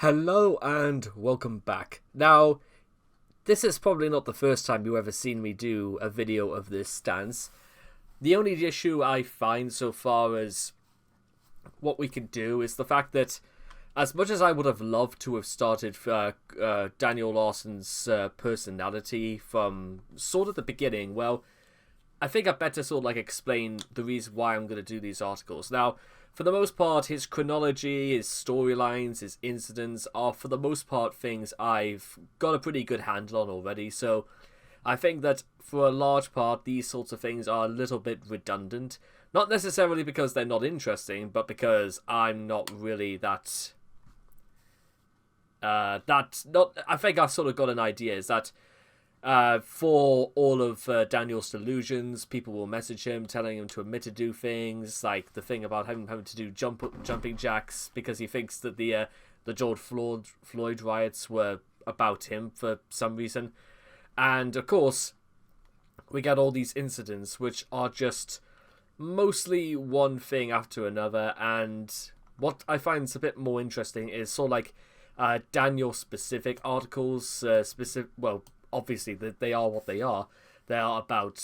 Hello and welcome back. Now, this is probably not the first time you've ever seen me do a video of this stance. The only issue I find so far as what we can do is the fact that as much as I would have loved to have started Daniel Larson's personality from sort of the beginning, well, I think I better sort of like explain the reason why I'm going to do these articles. Now, for the most part, his chronology, his storylines, his incidents are for the most part things I've got a pretty good handle on already. So I think that for a large part, these sorts of things are a little bit redundant. Not necessarily because they're not interesting, but because I'm not really that... I think I've sort of got an idea, is that for all of Daniel's delusions, people will message him telling him to admit to do things, like the thing about him having to do jumping jacks because he thinks that the George Floyd riots were about him for some reason. And of course, we get all these incidents which are just mostly one thing after another, and what I find is a bit more interesting is sort of like Daniel-specific articles, obviously, they are what they are. They are about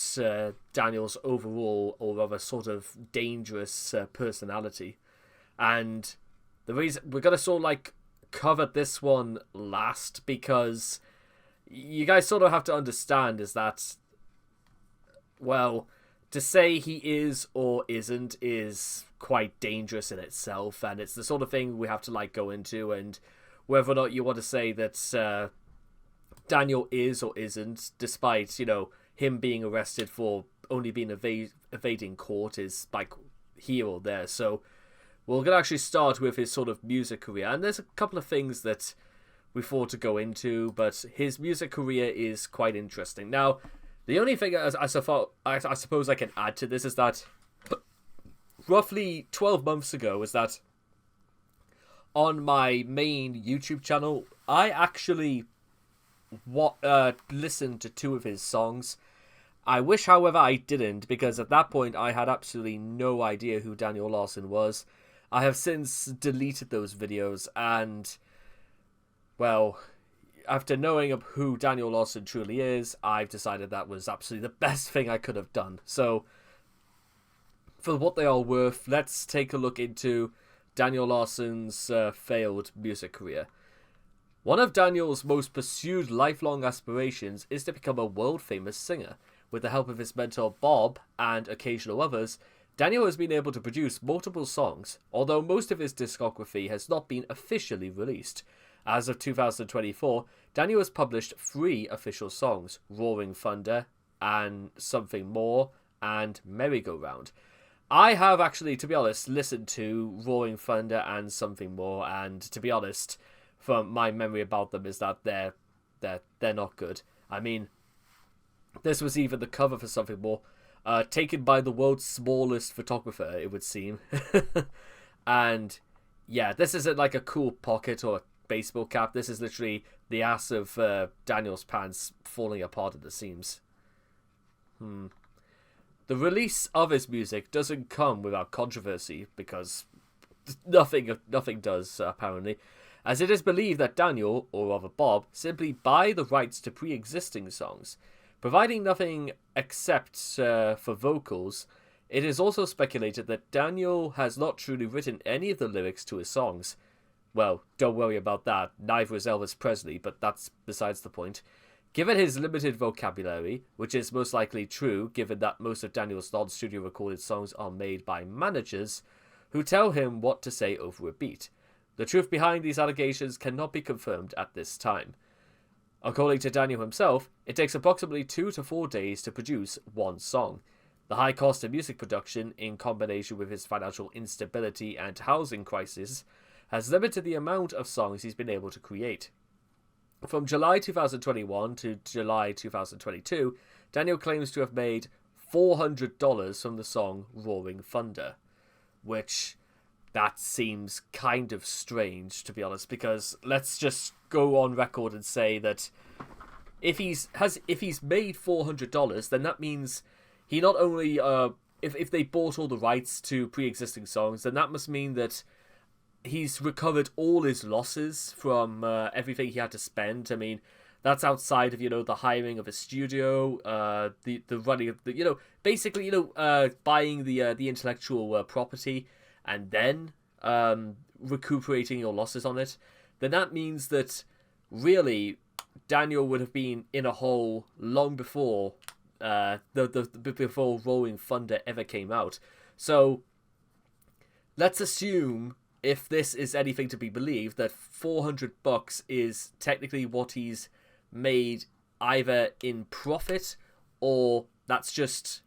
Daniel's overall, or rather, sort of dangerous personality. And the reason we're going to sort of like cover this one last, because you guys sort of have to understand is that, well, to say he is or isn't is quite dangerous in itself, and it's the sort of thing we have to like go into, and whether or not you want to say that Daniel is or isn't, despite, you know, him being arrested for only being evading court, is like here or there. So we're going to actually start with his sort of music career, and there's a couple of things that we thought to go into, but his music career is quite interesting. Now, the only thing I suppose I can add to this is that roughly 12 months ago is that on my main YouTube channel, I actually listened to two of his songs. I wish, however, I didn't, because at that point I had absolutely no idea who Daniel Larson was. I have since deleted those videos, and, well, after knowing of who Daniel Larson truly is, I've decided that was absolutely the best thing I could have done. So, for what they are worth, let's take a look into Daniel Larson's failed music career. One of Daniel's most pursued lifelong aspirations is to become a world-famous singer. With the help of his mentor Bob and occasional others, Daniel has been able to produce multiple songs, although most of his discography has not been officially released. As of 2024, Daniel has published 3 official songs: Roaring Thunder, and Something More, and Merry-Go-Round. I have actually, to be honest, listened to Roaring Thunder and Something More, and to be honest, from my memory about them is that they're not good. I mean, this was even the cover for Something More, taken by the world's smallest photographer, it would seem. And yeah, this isn't like a cool pocket or a baseball cap. This is literally the ass of Daniel's pants falling apart at the seams. The release of his music doesn't come without controversy, because nothing does, apparently, as it is believed that Daniel, or rather Bob, simply buy the rights to pre-existing songs. Providing nothing except for vocals, it is also speculated that Daniel has not truly written any of the lyrics to his songs. Well, don't worry about that, neither is Elvis Presley, but that's besides the point. Given his limited vocabulary, which is most likely true given that most of Daniel's non-studio recorded songs are made by managers who tell him what to say over a beat, the truth behind these allegations cannot be confirmed at this time. According to Daniel himself, it takes approximately 2 to 4 days to produce one song. The high cost of music production, in combination with his financial instability and housing crisis, has limited the amount of songs he's been able to create. From July 2021 to July 2022, Daniel claims to have made $400 from the song Roaring Thunder, which, that seems kind of strange, to be honest, because let's just go on record and say that if he's made $400, then that means he not only if they bought all the rights to pre-existing songs, then that must mean that he's recovered all his losses from everything he had to spend. I mean, that's outside of, the hiring of a studio, the running of the, basically, buying the intellectual property and then recuperating your losses on it. Then that means that really Daniel would have been in a hole long before before Rolling Thunder ever came out. So let's assume, if this is anything to be believed, that $400 is technically what he's made either in profit, or that's just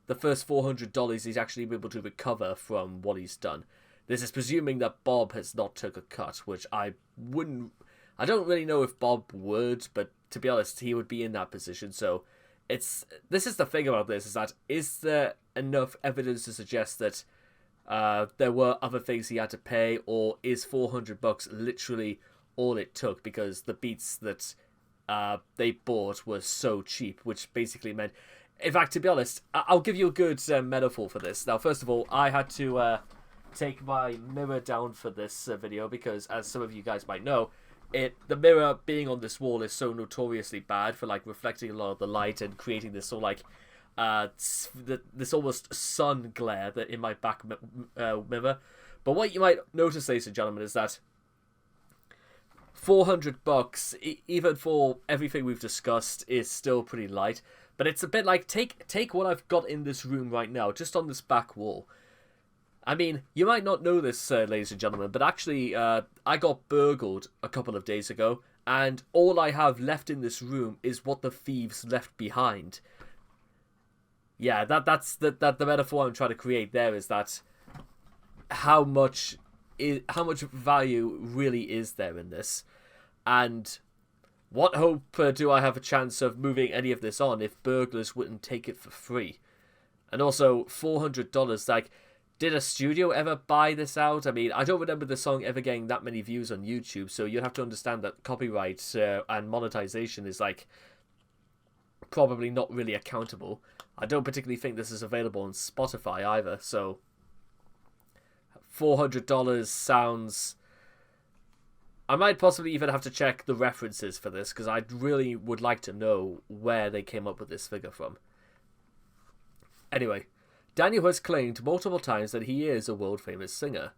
the first $400 he's actually been able to recover from what he's done. This is presuming that Bob has not took a cut, which I don't really know if Bob would, but to be honest, he would be in that position. So this is the thing about this, is there enough evidence to suggest that there were other things he had to pay, or is $400 literally all it took because the beats that they bought were so cheap, which basically meant... In fact, to be honest, I'll give you a good metaphor for this. Now, first of all, I had to take my mirror down for this video because, as some of you guys might know, the mirror being on this wall is so notoriously bad for reflecting a lot of the light and creating this sort of this almost sun glare that in my back mirror. But what you might notice, ladies and gentlemen, is that $400, even for everything we've discussed, is still pretty light. But it's a bit like, take what I've got in this room right now, just on this back wall. I mean, you might not know this, ladies and gentlemen, but actually, I got burgled a couple of days ago, and all I have left in this room is what the thieves left behind. Yeah, that's the metaphor I'm trying to create there, is that how much value really is there in this, and what hope do I have a chance of moving any of this on if burglars wouldn't take it for free? And also, $400, did a studio ever buy this out? I mean, I don't remember the song ever getting that many views on YouTube, so you'd have to understand that copyright and monetization is, probably not really accountable. I don't particularly think this is available on Spotify either, so $400 sounds... I might possibly even have to check the references for this, because I really would like to know where they came up with this figure from. Anyway, Daniel has claimed multiple times that he is a world-famous singer.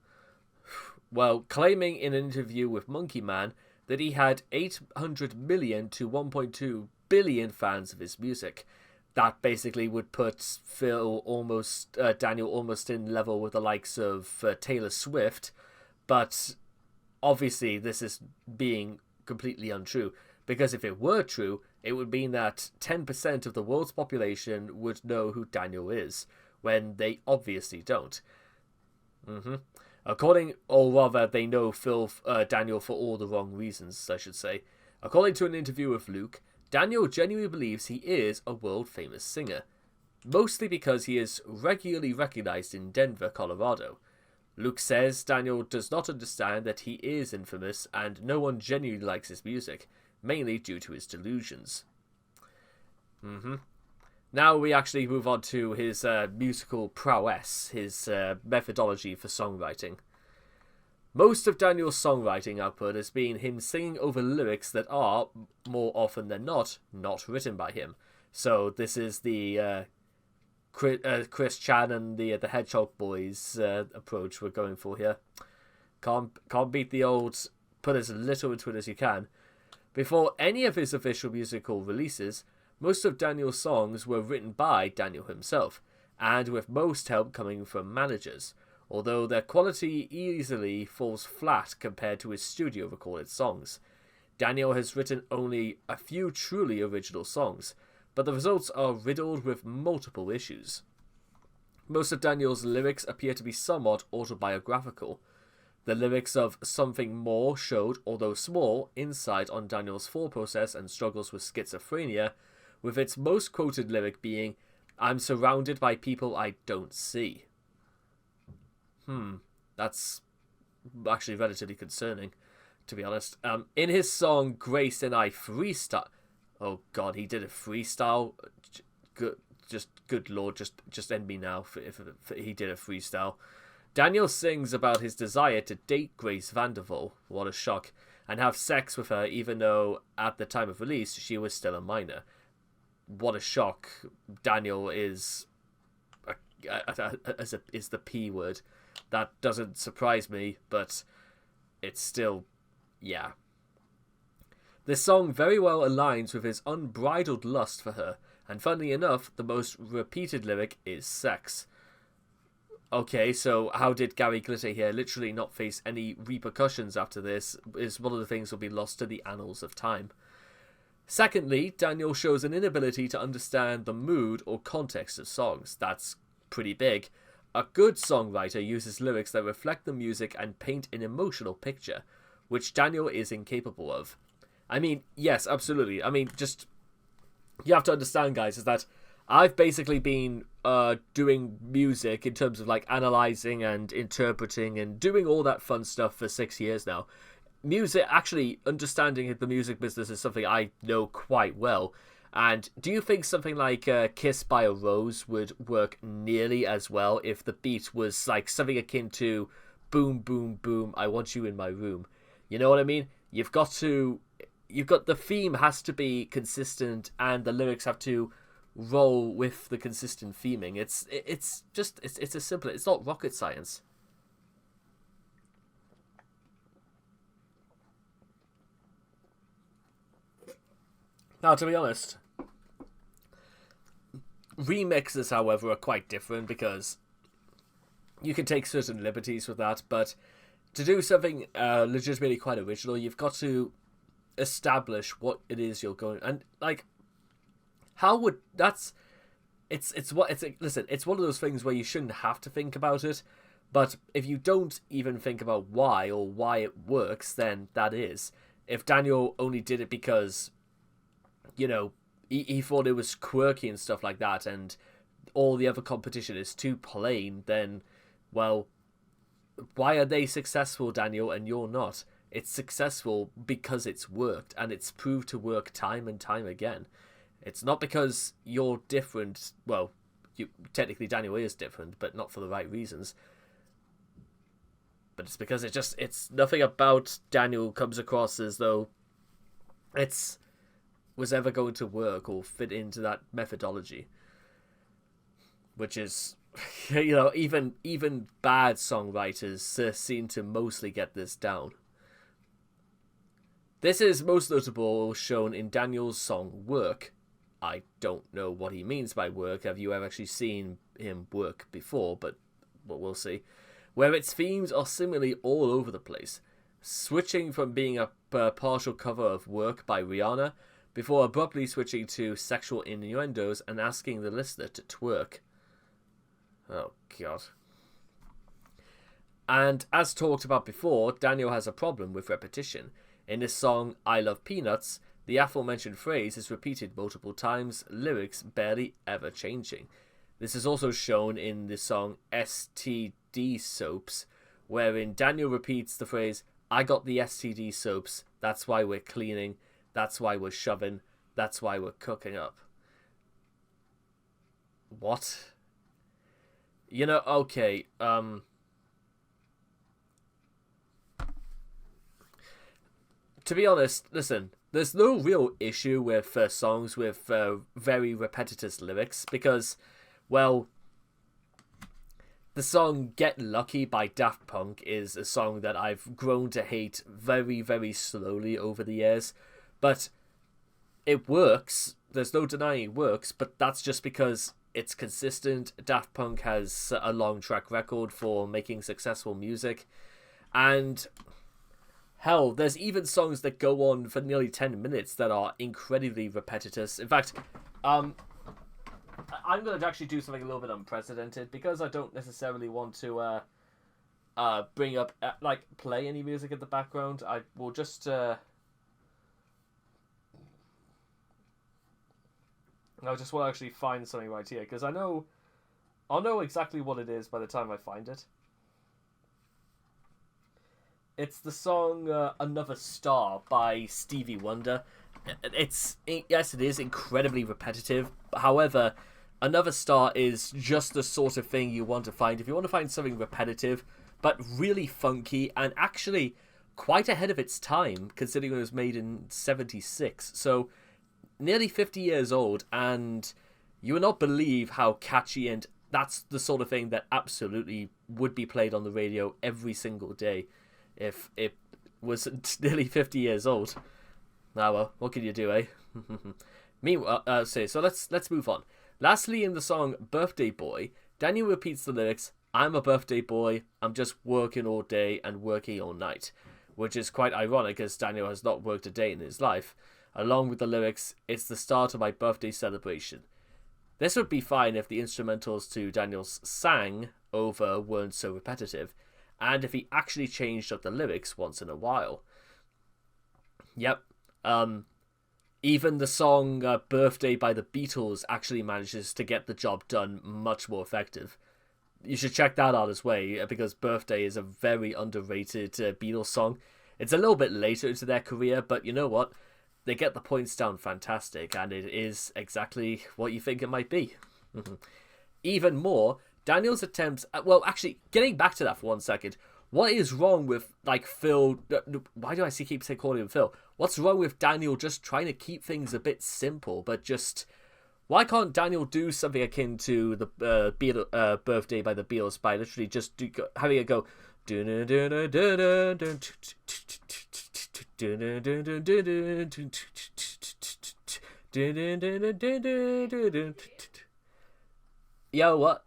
Well, claiming in an interview with Monkey Man that he had 800 million to 1.2 billion fans of his music. That basically would put Daniel almost in level with the likes of Taylor Swift, but obviously this is being completely untrue, because if it were true, it would mean that 10% of the world's population would know who Daniel is, when they obviously don't. Or rather, they know Daniel for all the wrong reasons, I should say. According to an interview with Luke, Daniel genuinely believes he is a world-famous singer, mostly because he is regularly recognized in Denver, Colorado. Luke says Daniel does not understand that he is infamous and no one genuinely likes his music, mainly due to his delusions. Now we actually move on to his musical prowess, his methodology for songwriting. Most of Daniel's songwriting output has been him singing over lyrics that are, more often than not written by him. So this is the Chris Chan and the Hedgehog Boys approach we're going for here. Can't beat the old put as little into it as you can. Before any of his official musical releases, most of Daniel's songs were written by Daniel himself, and with most help coming from managers, although their quality easily falls flat compared to his studio recorded songs. Daniel has written only a few truly original songs, but the results are riddled with multiple issues. Most of Daniel's lyrics appear to be somewhat autobiographical. The lyrics of Something More showed, although small, insight on Daniel's thought process and struggles with schizophrenia, with its most quoted lyric being, "I'm surrounded by people I don't see." That's actually relatively concerning, to be honest. In his song Grace and I Freestyle... Oh god, he did a freestyle? Good lord, just end me now if he did a freestyle. Daniel sings about his desire to date Grace Vandervoort, what a shock, and have sex with her even though at the time of release she was still a minor. What a shock. Daniel is is the P word. That doesn't surprise me, but it's still, yeah. This song very well aligns with his unbridled lust for her, and funnily enough, the most repeated lyric is sex. Okay, so how did Gary Glitter here literally not face any repercussions after this is one of the things will be lost to the annals of time. Secondly, Daniel shows an inability to understand the mood or context of songs. That's pretty big. A good songwriter uses lyrics that reflect the music and paint an emotional picture, which Daniel is incapable of. I mean, yes, absolutely. I mean, just, you have to understand, guys, is that I've basically been doing music in terms of like analyzing and interpreting and doing all that fun stuff for 6 years now. Music, actually understanding the music business is something I know quite well. And do you think something like Kiss by a Rose would work nearly as well if the beat was like something akin to boom, boom, boom, I want you in my room? You know what I mean? You've got the theme has to be consistent and the lyrics have to roll with the consistent theming. It's as simple. It's not rocket science. Now, to be honest, remixes, however, are quite different because you can take certain liberties with that, but to do something legitimately quite original, you've got to establish what it is you're going, and like, how would it's one of those things where you shouldn't have to think about it, but if you don't even think about why or why it works, then that is. If Daniel only did it because, you know, he thought it was quirky and stuff like that, and all the other competition is too plain, then, well, why are they successful, Daniel, and you're not? It's successful because it's worked, and it's proved to work time and time again. It's not because you're different. Well, technically Daniel is different, but not for the right reasons. But it's because it's nothing about Daniel comes across as though it's was ever going to work or fit into that methodology. Which is, you know, even bad songwriters seem to mostly get this down. This is most notable shown in Daniel's song Work. I don't know what he means by work. Have you ever actually seen him work before? But we'll see. Where its themes are similarly all over the place, switching from being a partial cover of Work by Rihanna, before abruptly switching to sexual innuendos and asking the listener to twerk. Oh, God. And as talked about before, Daniel has a problem with repetition. In his song I Love Peanuts, the aforementioned phrase is repeated multiple times, lyrics barely ever changing. This is also shown in the song STD Soaps, wherein Daniel repeats the phrase, I got the STD soaps, that's why we're cleaning, that's why we're shoving, that's why we're cooking up. What? You know, okay, to be honest, listen, there's no real issue with songs with very repetitious lyrics because, well, the song Get Lucky by Daft Punk is a song that I've grown to hate very, very slowly over the years, but it works. There's no denying it works, but that's just because it's consistent. Daft Punk has a long track record for making successful music, and hell, there's even songs that go on for nearly 10 minutes that are incredibly repetitious. In fact, I'm going to actually do something a little bit unprecedented because I don't necessarily want to bring up, like, play any music in the background. I will just I just want to actually find something right here because I'll know exactly what it is by the time I find it. It's the song Another Star by Stevie Wonder. Yes, it is incredibly repetitive. However, Another star is just the sort of thing you want to find. If you want to find something repetitive, but really funky, and actually quite ahead of its time, considering it was made in 76. So, nearly 50 years old, and you would not believe how catchy, and that's the sort of thing that absolutely would be played on the radio every single day if it was nearly 50 years old. Ah, well, what can you do, eh? Meanwhile, so let's move on. Lastly, in the song Birthday Boy, Daniel repeats the lyrics, "I'm a birthday boy, I'm just working all day and working all night," which is quite ironic as Daniel has not worked a day in his life. Along with the lyrics, "It's the start of my birthday celebration." This would be fine if the instrumentals to Daniel's "Sang" over weren't so repetitive, and if he actually changed up the lyrics once in a while. Yep, even the song Birthday by the Beatles actually manages to get the job done much more effective. You should check that out as well, because Birthday is a very underrated Beatles song. It's a little bit later into their career, but you know what? They get the points down fantastic, and it is exactly what you think it might be. Even more, Daniel's attempts... well, actually, getting back to that for 1 second, what is wrong with, like, Phil... why do I keep calling him Phil? What's wrong with Daniel just trying to keep things a bit simple, but just... why can't Daniel do something akin to the Birthday by the Beatles by literally just having it go... Yo, what?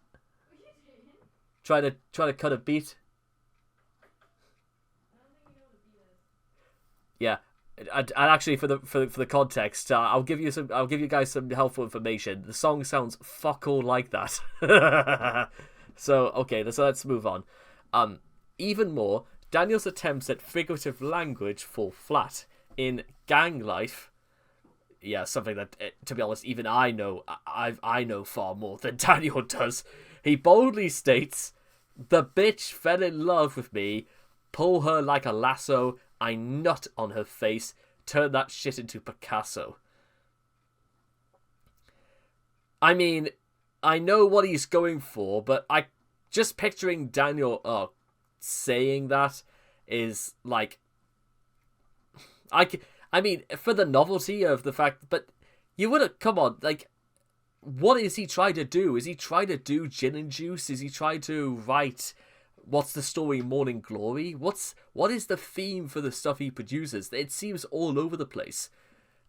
Try to cut a beat. Yeah, and actually, for the context, I'll give you guys some helpful information. The song sounds fuck all like that. So okay, so let's move on. Even more, Daniel's attempts at figurative language fall flat in Gang Life. Yeah, something that, to be honest, even I know far more than Daniel does. He boldly states, "The bitch fell in love with me, pull her like a lasso, I nut on her face, turn that shit into Picasso." I mean, I know what he's going for, but just picturing Daniel saying that is like... I mean, for the novelty of the fact, but you would have, come on, like, what is he trying to do? Is he trying to do Gin and Juice? Is he trying to write What's the Story, Morning Glory? What is the theme for the stuff he produces? It seems all over the place.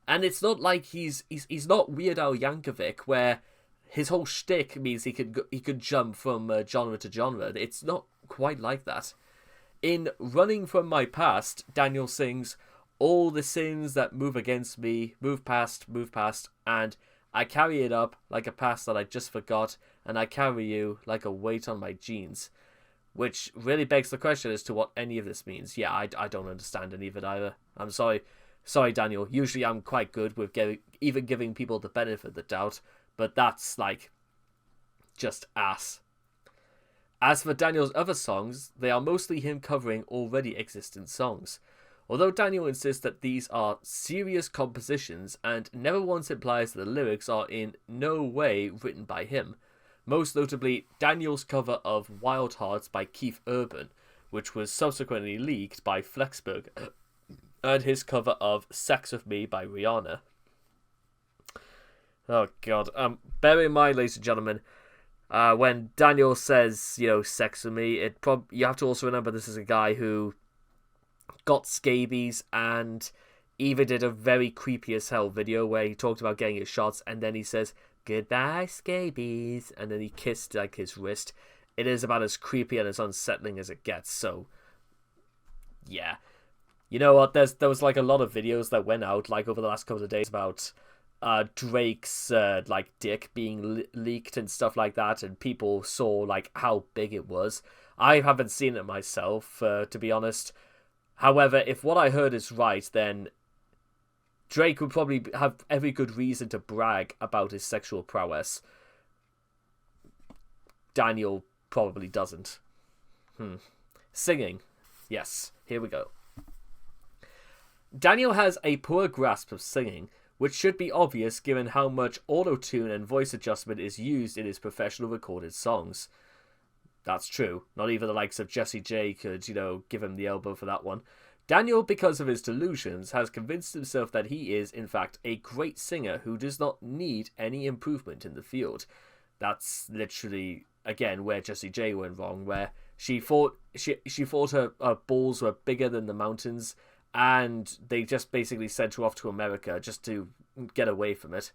And it's not like he's not Weird Al Yankovic, where his whole shtick means he could jump from genre to genre. It's not quite like that. In Running From My Past, Daniel sings, "All the sins that move against me, move past, and I carry it up like a past that I just forgot, and I carry you like a weight on my jeans." Which really begs the question as to what any of this means. Yeah, I don't understand any of it either. I'm sorry, Daniel. Usually I'm quite good with giving people the benefit of the doubt, but that's, like, just ass. As for Daniel's other songs, they are mostly him covering already existent songs. Although Daniel insists that these are serious compositions and never once implies that the lyrics are in no way written by him. Most notably, Daniel's cover of Wild Hearts by Keith Urban, which was subsequently leaked by Flexberg, and his cover of Sex With Me by Rihanna. Oh god. Bear in mind, ladies and gentlemen, when Daniel says, sex with me, you have to also remember this is a guy who got scabies and even did a very creepy as hell video where he talked about getting his shots, and then he says, "Goodbye, scabies," and then he kissed, like, his wrist. It is about as creepy and as unsettling as it gets, so yeah. You know what, there was, like, a lot of videos that went out, like, over the last couple of days about Drake's, like, dick being leaked and stuff like that, and people saw, like, how big it was. I haven't seen it myself, to be honest. However, if what I heard is right, then Drake would probably have every good reason to brag about his sexual prowess. Daniel probably doesn't. Singing. Yes, here we go. Daniel has a poor grasp of singing, which should be obvious given how much auto-tune and voice adjustment is used in his professional recorded songs. That's true. Not even the likes of Jessie J could, give him the elbow for that one. Daniel, because of his delusions, has convinced himself that he is, in fact, a great singer who does not need any improvement in the field. That's literally, again, where Jessie J went wrong, where she thought her balls were bigger than the mountains, and they just basically sent her off to America just to get away from it.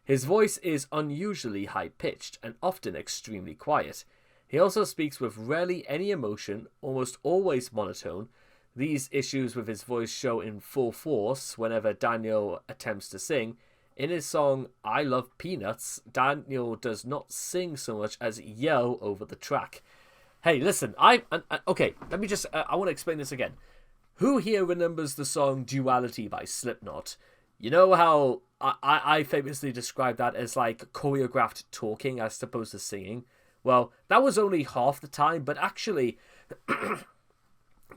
His voice is unusually high-pitched and often extremely quiet. He also speaks with rarely any emotion, almost always monotone. These issues with his voice show in full force whenever Daniel attempts to sing. In his song I Love Peanuts, Daniel does not sing so much as yell over the track. Hey, listen, okay, let me just, I want to explain this again. Who here remembers the song Duality by Slipknot? You know how I famously described that as like choreographed talking as opposed to singing? Well, that was only half the time, but actually,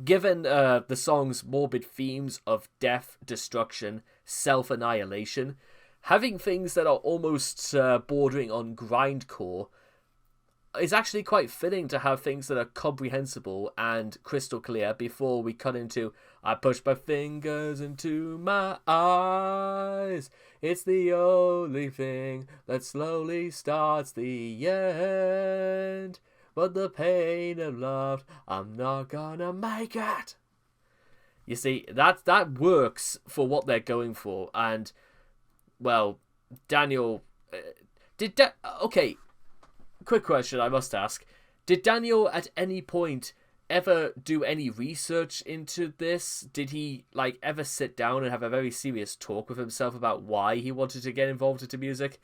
given the song's morbid themes of death, destruction, self-annihilation, having things that are almost bordering on grindcore is actually quite fitting to have things that are comprehensible and crystal clear before we cut into I push my fingers into my eyes. It's the only thing that slowly starts the end. But the pain of love, I'm not gonna make it. You see, that works for what they're going for. And, well, Daniel... okay, quick question I must ask. Did Daniel at any point ever do any research into this? Did he ever sit down and have a very serious talk with himself about why he wanted to get involved into music?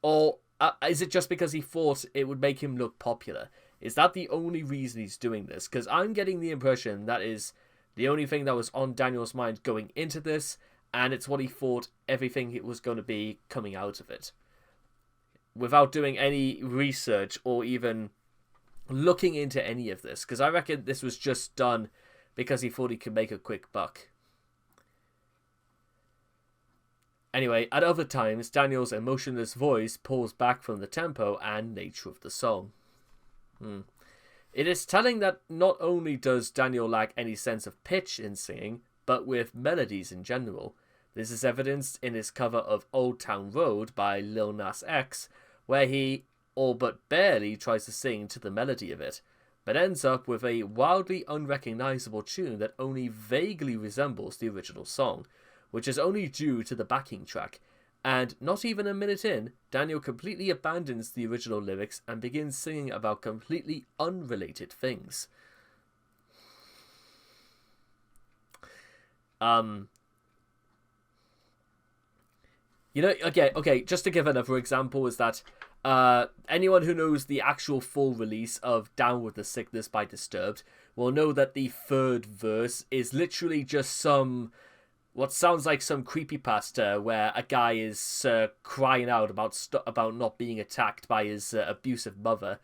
Or is it just because he thought it would make him look popular? Is that the only reason he's doing this? Because I'm getting the impression that is the only thing that was on Daniel's mind going into this, and it's what he thought everything it was going to be coming out of it, without doing any research or even looking into any of this, because I reckon this was just done because he thought he could make a quick buck. Anyway, at other times, Daniel's emotionless voice pulls back from the tempo and nature of the song. It is telling that not only does Daniel lack any sense of pitch in singing, but with melodies in general. This is evidenced in his cover of Old Town Road by Lil Nas X, where he all but barely tries to sing to the melody of it, but ends up with a wildly unrecognizable tune that only vaguely resembles the original song, which is only due to the backing track. And not even a minute in, Daniel completely abandons the original lyrics and begins singing about completely unrelated things. Okay, just to give another example is that anyone who knows the actual full release of Down With The Sickness by Disturbed will know that the third verse is literally just what sounds like some creepypasta where a guy is crying out about not being attacked by his abusive mother.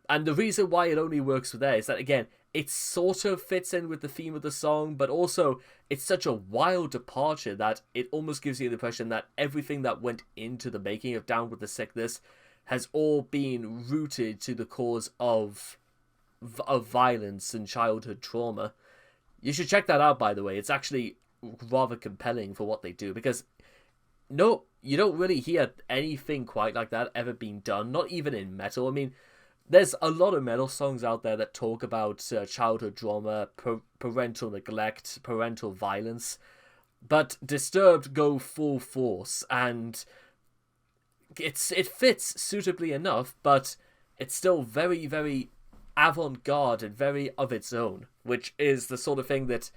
And the reason why it only works for there is that, again, it sort of fits in with the theme of the song, but also it's such a wild departure that it almost gives you the impression that everything that went into the making of Down With The Sickness has all been rooted to the cause of violence and childhood trauma. You should check that out, by the way. It's actually rather compelling for what they do, because no, you don't really hear anything quite like that ever being done, not even in metal. I mean, there's a lot of metal songs out there that talk about childhood trauma, parental neglect, parental violence, but Disturbed go full force, and it fits suitably enough, but it's still very, very avant-garde and very of its own, which is the sort of thing that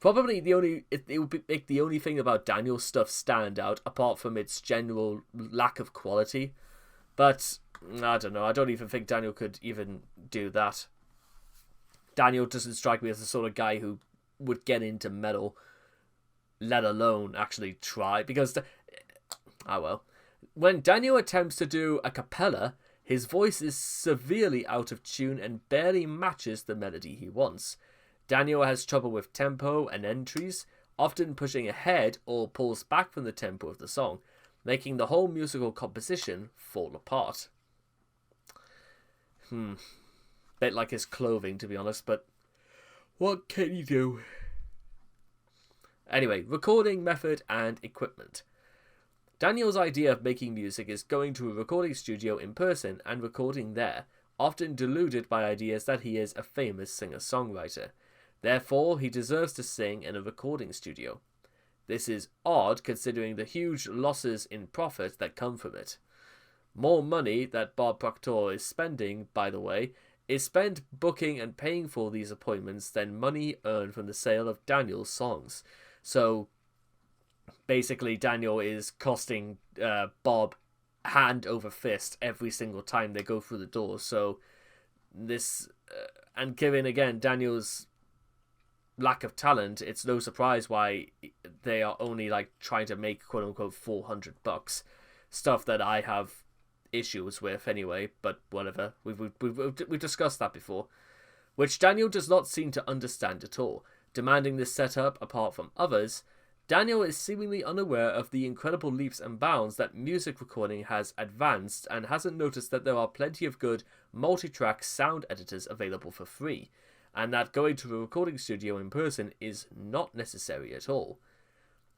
probably it would make the only thing about Daniel's stuff stand out, apart from its general lack of quality. But I don't know. I don't even think Daniel could even do that. Daniel doesn't strike me as the sort of guy who would get into metal, let alone actually try. Because, when Daniel attempts to do a cappella, his voice is severely out of tune and barely matches the melody he wants. Daniel has trouble with tempo and entries, often pushing ahead or pulls back from the tempo of the song, making the whole musical composition fall apart. Bit like his clothing, to be honest, but what can you do? Anyway, recording method and equipment. Daniel's idea of making music is going to a recording studio in person and recording there, often deluded by ideas that he is a famous singer-songwriter. Therefore, he deserves to sing in a recording studio. This is odd considering the huge losses in profit that come from it. More money that Bob Proctor is spending, by the way, is spent booking and paying for these appointments than money earned from the sale of Daniel's songs. So, basically, Daniel is costing Bob hand over fist every single time they go through the door. So, this... and given, again, Daniel's lack of talent, it's no surprise why they are only, like, trying to make, quote-unquote, $400. Stuff that I have issues with anyway, but whatever. We've discussed that before. Which Daniel does not seem to understand at all. Demanding this setup apart from others, Daniel is seemingly unaware of the incredible leaps and bounds that music recording has advanced and hasn't noticed that there are plenty of good multi-track sound editors available for free, and that going to a recording studio in person is not necessary at all.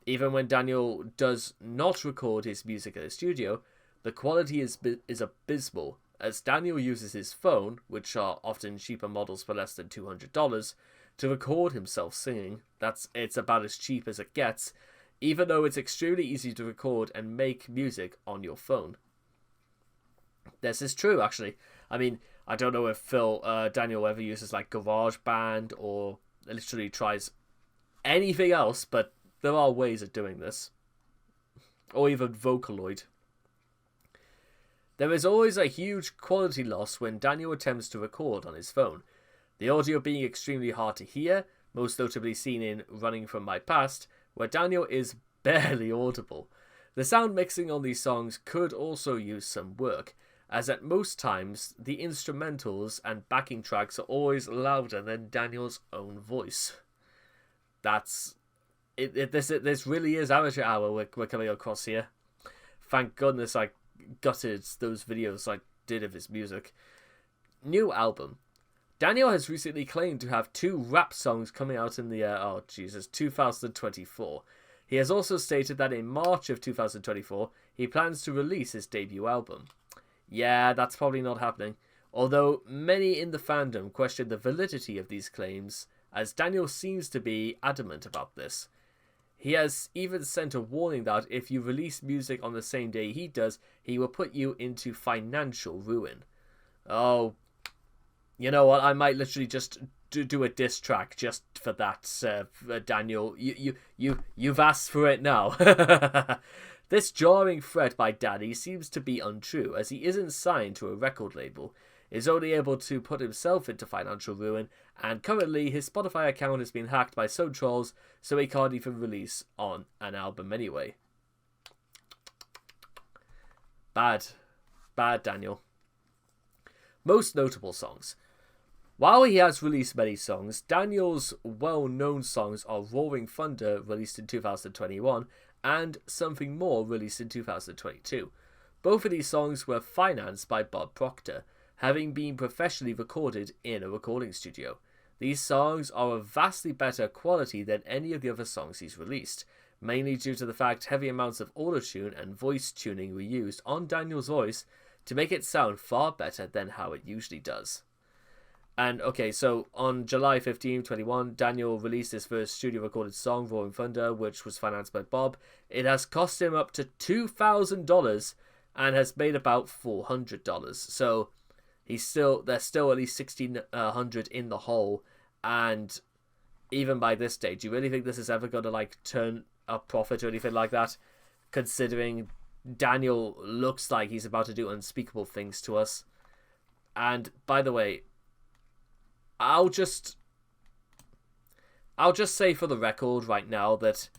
Even when Daniel does not record his music at a studio, the quality is abysmal, as Daniel uses his phone, which are often cheaper models for less than $200, to record himself singing. It's about as cheap as it gets, even though it's extremely easy to record and make music on your phone. This is true, actually. I mean, I don't know if Daniel ever uses like GarageBand or literally tries anything else, but there are ways of doing this. Or even Vocaloid. There is always a huge quality loss when Daniel attempts to record on his phone. The audio being extremely hard to hear, most notably seen in Running From My Past, where Daniel is barely audible. The sound mixing on these songs could also use some work, as at most times, the instrumentals and backing tracks are always louder than Daniel's own voice. This really is amateur hour we're coming across here. Thank goodness I gutted those videos I did of his music. New album. Daniel has recently claimed to have 2 rap songs coming out in the 2024. He has also stated that in March of 2024, he plans to release his debut album. Yeah, that's probably not happening, although many in the fandom question the validity of these claims, as Daniel seems to be adamant about this. He has even sent a warning that if you release music on the same day he does, he will put you into financial ruin. Oh, you know what? I might literally just do a diss track just for that, Daniel. You've asked for it now. This jarring threat by Daddy seems to be untrue, as he isn't signed to a record label, is only able to put himself into financial ruin, and currently his Spotify account has been hacked by some trolls, so he can't even release on an album anyway. Bad, Daniel. Most notable songs. While he has released many songs, Daniel's well-known songs are Roaring Thunder, released in 2021, and Something More, released in 2022. Both of these songs were financed by Bob Proctor, having been professionally recorded in a recording studio. These songs are of vastly better quality than any of the other songs he's released, mainly due to the fact heavy amounts of autotune and voice tuning were used on Daniel's voice to make it sound far better than how it usually does. And okay, so on July 15, 2021, Daniel released his first studio recorded song, Roaring Thunder, which was financed by Bob. It has cost him up to $2,000 and has made about $400. So there's still at least $1,600 in the hole, and even by this stage, do you really think this is ever going to like turn a profit or anything like that? Considering Daniel looks like he's about to do unspeakable things to us. And by the way, I'll just say for the record right now that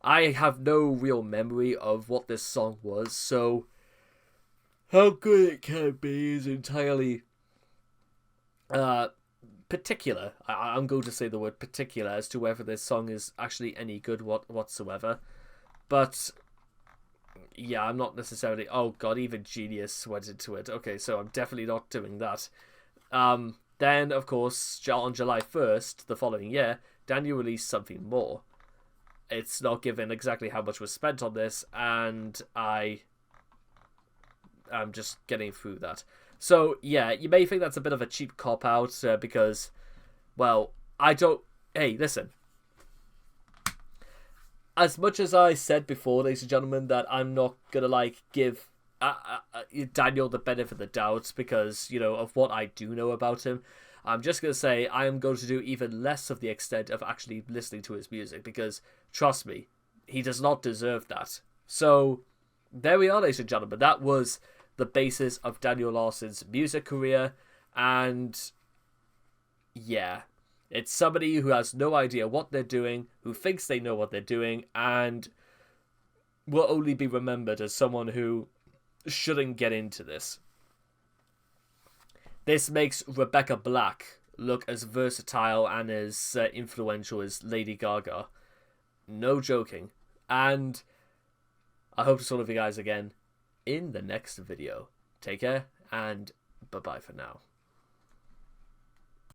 I have no real memory of what this song was, so how good it can be is entirely particular. I'm going to say the word particular as to whether this song is actually any good whatsoever. But yeah, I'm not necessarily... Oh god, even Genius went into it. Okay, so I'm definitely not doing that. Then, of course, on July 1st, the following year, Daniel released something more. It's not given exactly how much was spent on this, and I'm just getting through that. So, yeah, you may think that's a bit of a cheap cop-out, because, well, I don't... Hey, listen. As much as I said before, ladies and gentlemen, that I'm not gonna, like, give Daniel the benefit of the doubt because, you know, of what I do know about him, I'm just gonna say I am going to do even less of the extent of actually listening to his music because, trust me, he does not deserve that. So, there we are, ladies and gentlemen. That was the basis of Daniel Larson's music career, and yeah, it's somebody who has no idea what they're doing, who thinks they know what they're doing, and will only be remembered as someone who shouldn't get into this. This makes Rebecca Black look as versatile and as influential as Lady Gaga. No joking. And I hope to see all of you guys again in the next video. Take care, and bye-bye for now.